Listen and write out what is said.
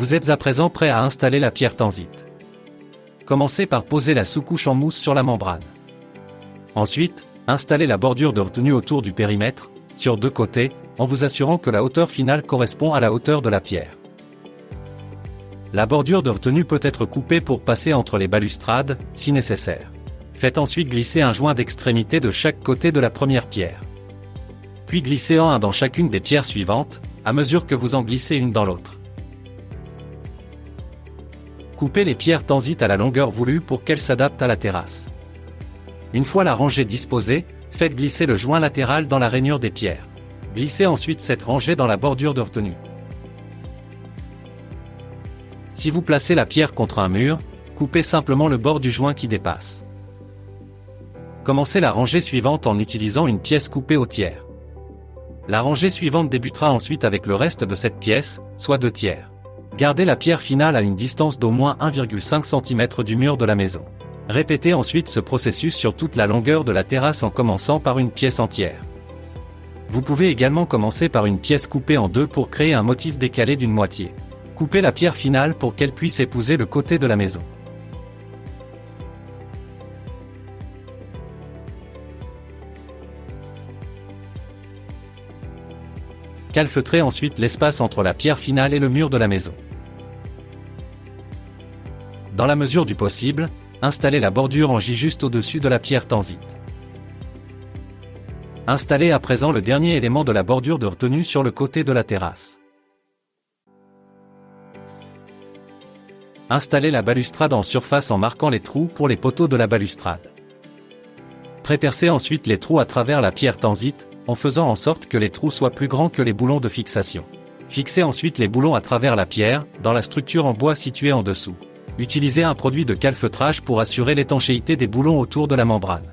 Vous êtes à présent prêt à installer la pierre Tensite. Commencez par poser la sous-couche en mousse sur la membrane. Ensuite, installez la bordure de retenue autour du périmètre, sur deux côtés, en vous assurant que la hauteur finale correspond à la hauteur de la pierre. La bordure de retenue peut être coupée pour passer entre les balustrades, si nécessaire. Faites ensuite glisser un joint d'extrémité de chaque côté de la première pierre. Puis glissez un dans chacune des pierres suivantes, à mesure que vous en glissez une dans l'autre. Coupez les pierres Tensite à la longueur voulue pour qu'elles s'adaptent à la terrasse. Une fois la rangée disposée, faites glisser le joint latéral dans la rainure des pierres. Glissez ensuite cette rangée dans la bordure de retenue. Si vous placez la pierre contre un mur, coupez simplement le bord du joint qui dépasse. Commencez la rangée suivante en utilisant une pièce coupée au tiers. La rangée suivante débutera ensuite avec le reste de cette pièce, soit 2 tiers. Gardez la pierre finale à une distance d'au moins 1,5 cm du mur de la maison. Répétez ensuite ce processus sur toute la longueur de la terrasse en commençant par une pièce entière. Vous pouvez également commencer par une pièce coupée en deux pour créer un motif décalé d'une moitié. Coupez la pierre finale pour qu'elle puisse épouser le côté de la maison. Calfeutrez ensuite l'espace entre la pierre finale et le mur de la maison. Dans la mesure du possible, installez la bordure en J juste au-dessus de la pierre Tensite. Installez à présent le dernier élément de la bordure de retenue sur le côté de la terrasse. Installez la balustrade en surface en marquant les trous pour les poteaux de la balustrade. Prépercez ensuite les trous à travers la pierre Tensite, en faisant en sorte que les trous soient plus grands que les boulons de fixation. Fixez ensuite les boulons à travers la pierre, dans la structure en bois située en dessous. Utilisez un produit de calfeutrage pour assurer l'étanchéité des boulons autour de la membrane.